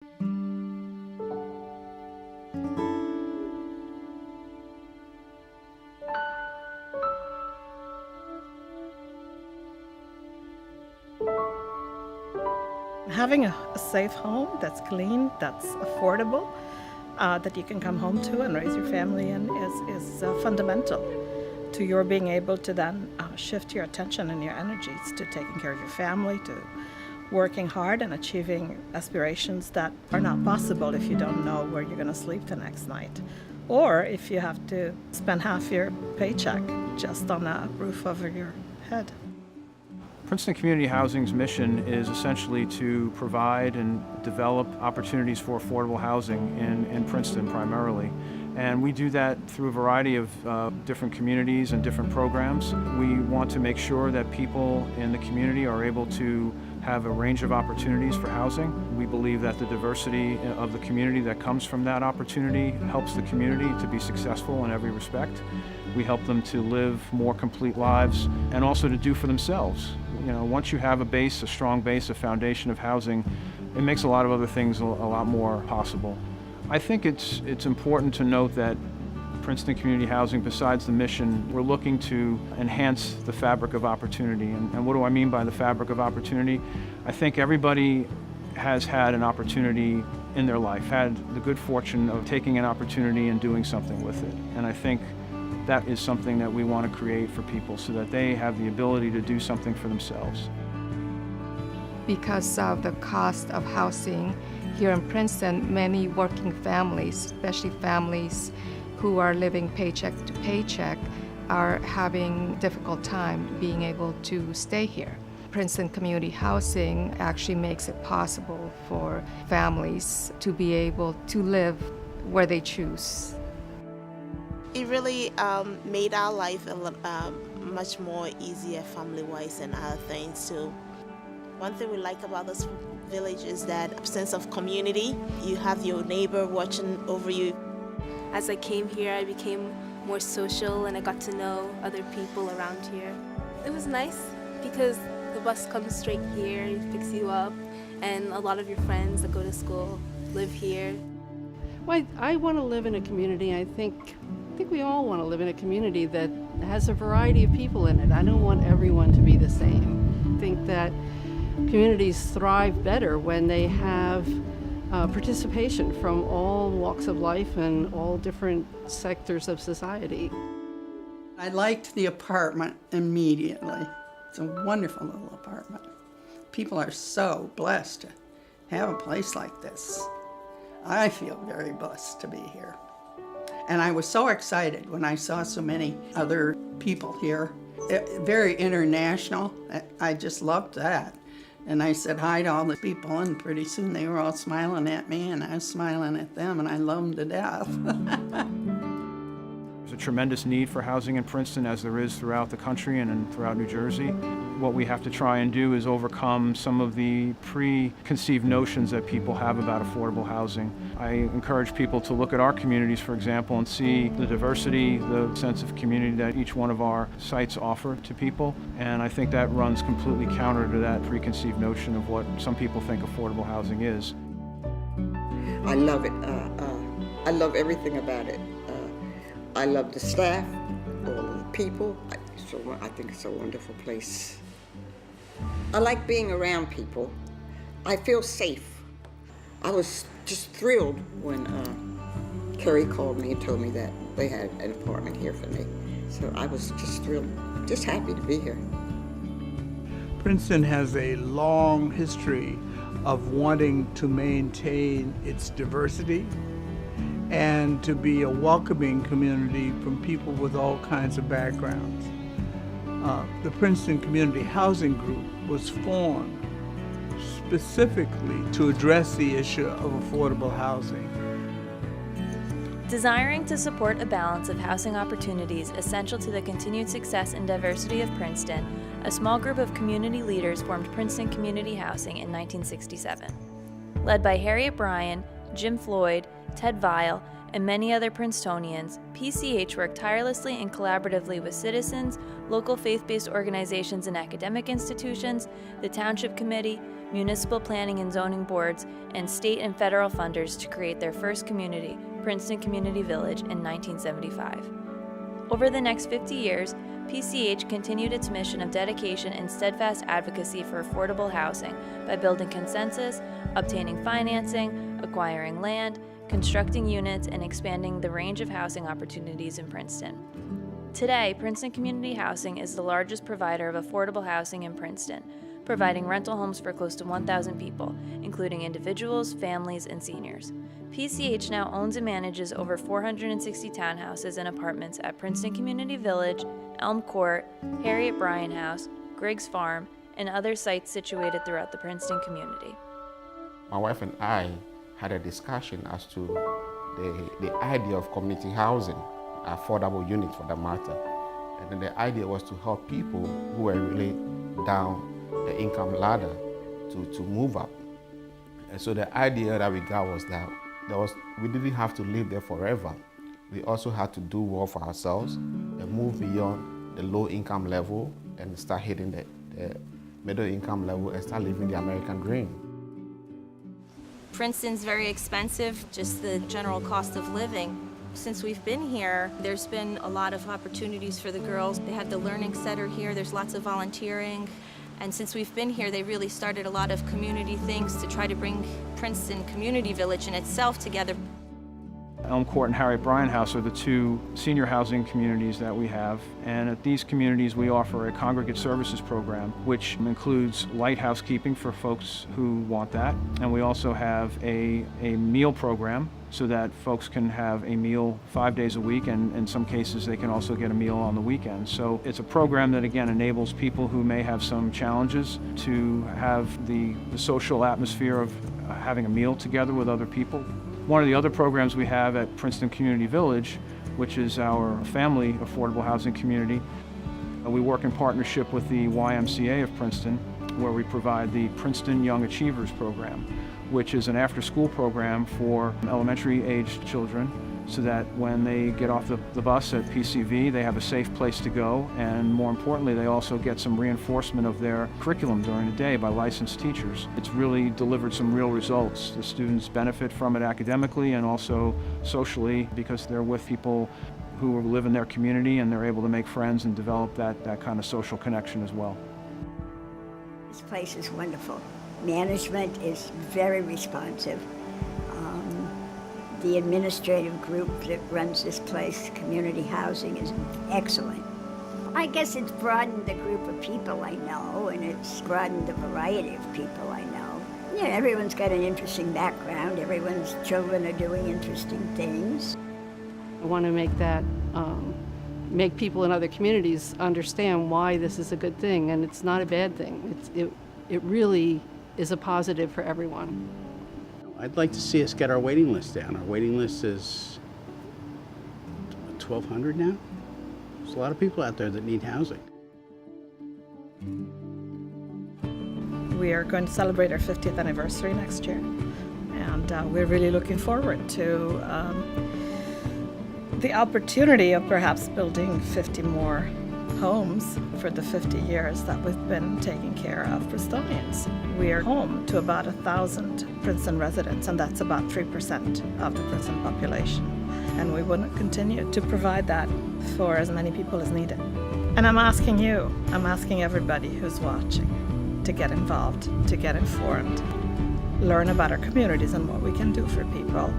Having a safe home that's clean, that's affordable, that you can come home to and raise your family in is fundamental to your being able to then shift your attention and your energies to taking care of your family, to working hard and achieving aspirations that are not possible if you don't know where you're going to sleep the next night, or if you have to spend half your paycheck just on a roof over your head. Princeton Community Housing's mission is essentially to provide and develop opportunities for affordable housing in Princeton primarily. And we do that through a variety of different communities and different programs. We want to make sure that people in the community are able to have a range of opportunities for housing. We believe that the diversity of the community that comes from that opportunity helps the community to be successful in every respect. We help them to live more complete lives and also to do for themselves. You know, once you have a base, a strong base, a foundation of housing, it makes a lot of other things a lot more possible. I think it's important to note that Princeton Community Housing, besides the mission, we're looking to enhance the fabric of opportunity. And what do I mean by the fabric of opportunity? I think everybody has had an opportunity in their life, had the good fortune of taking an opportunity and doing something with it. And I think that is something that we want to create for people so that they have the ability to do something for themselves. Because of the cost of housing here in Princeton, many working families, especially families who are living paycheck to paycheck, are having a difficult time being able to stay here. Princeton Community Housing actually makes it possible for families to be able to live where they choose. It really made our life much more easier family-wise and other things too. One thing we like about this village is that sense of community. You have your neighbor watching over you. As I came here, I became more social and I got to know other people around here. It was nice because the bus comes straight here, it picks you up, and a lot of your friends that go to school live here. Well, I want to live in a community. I think we all want to live in a community that has a variety of people in it. I don't want everyone to be the same. I think that communities thrive better when they have participation from all walks of life and all different sectors of society. I liked the apartment immediately. It's a wonderful little apartment. People are so blessed to have a place like this. I feel very blessed to be here. And I was so excited when I saw so many other people here. Very international. I just loved that. And I said hi to all the people, and pretty soon they were all smiling at me, and I was smiling at them, and I loved them to death. There's a tremendous need for housing in Princeton, as there is throughout the country and throughout New Jersey. What we have to try and do is overcome some of the preconceived notions that people have about affordable housing. I encourage people to look at our communities, for example, and see the diversity, the sense of community that each one of our sites offer to people. And I think that runs completely counter to that preconceived notion of what some people think affordable housing is. I love it. I love everything about it. I love the staff, all the people. I think it's a wonderful place. I like being around people. I feel safe. I was just thrilled when Kerry called me and told me that they had an apartment here for me. So I was just thrilled, just happy to be here. Princeton has a long history of wanting to maintain its diversity and to be a welcoming community from people with all kinds of backgrounds. The Princeton Community Housing Group was formed specifically to address the issue of affordable housing. Desiring to support a balance of housing opportunities essential to the continued success and diversity of Princeton, a small group of community leaders formed Princeton Community Housing in 1967. Led by Harriet Bryan, Jim Floyd, Ted Vile, and many other Princetonians, PCH worked tirelessly and collaboratively with citizens, local faith-based organizations and academic institutions, the Township Committee, municipal planning and zoning boards, and state and federal funders to create their first community, Princeton Community Village, in 1975. Over the next 50 years, PCH continued its mission of dedication and steadfast advocacy for affordable housing by building consensus, obtaining financing, acquiring land, constructing units, and expanding the range of housing opportunities in Princeton. Today, Princeton Community Housing is the largest provider of affordable housing in Princeton, providing rental homes for close to 1,000 people, including individuals, families, and seniors. PCH now owns and manages over 460 townhouses and apartments at Princeton Community Village, Elm Court, Harriet Bryan House, Griggs Farm, and other sites situated throughout the Princeton community. My wife and I had a discussion as to the idea of community housing, affordable units for that matter. And then the idea was to help people who were really down the income ladder to move up. And so the idea that we got was that we didn't have to live there forever. We also had to do well for ourselves and move beyond the low income level and start hitting the middle income level and start living the American dream. Princeton's very expensive, just the general cost of living. Since we've been here, there's been a lot of opportunities for the girls. They have the Learning Center here, there's lots of volunteering. And since we've been here, they really started a lot of community things to try to bring Princeton Community Village in itself together. Elm Court and Harriet Bryan House are the two senior housing communities that we have. And at these communities, we offer a congregate services program, which includes light housekeeping for folks who want that. And we also have a meal program so that folks can have a meal 5 days a week, and in some cases they can also get a meal on the weekend. So it's a program that again enables people who may have some challenges to have the social atmosphere of having a meal together with other people. One of the other programs we have at Princeton Community Village, which is our family affordable housing community, we work in partnership with the YMCA of Princeton, where we provide the Princeton Young Achievers program, which is an after-school program for elementary-aged children so that when they get off the bus at PCV, they have a safe place to go, and more importantly, they also get some reinforcement of their curriculum during the day by licensed teachers. It's really delivered some real results. The students benefit from it academically and also socially because they're with people who live in their community and they're able to make friends and develop that kind of social connection as well. This place is wonderful. Management is very responsive. The administrative group that runs this place, Community Housing, is excellent. I guess it's broadened the group of people I know, and it's broadened the variety of people I know. Yeah, everyone's got an interesting background. Everyone's children are doing interesting things. I want to make that, make people in other communities understand why this is a good thing, and it's not a bad thing. It really is a positive for everyone. I'd like to see us get our waiting list down. Our waiting list is 1,200 now. There's a lot of people out there that need housing. We are going to celebrate our 50th anniversary next year, and we're really looking forward to the opportunity of perhaps building 50 more homes for the 50 years that we've been taking care of Princetonians. We are home to about 1,000 Princeton residents, and that's about 3% of the Princeton population. And we want to continue to provide that for as many people as needed. And I'm asking everybody who's watching to get involved, to get informed, learn about our communities and what we can do for people.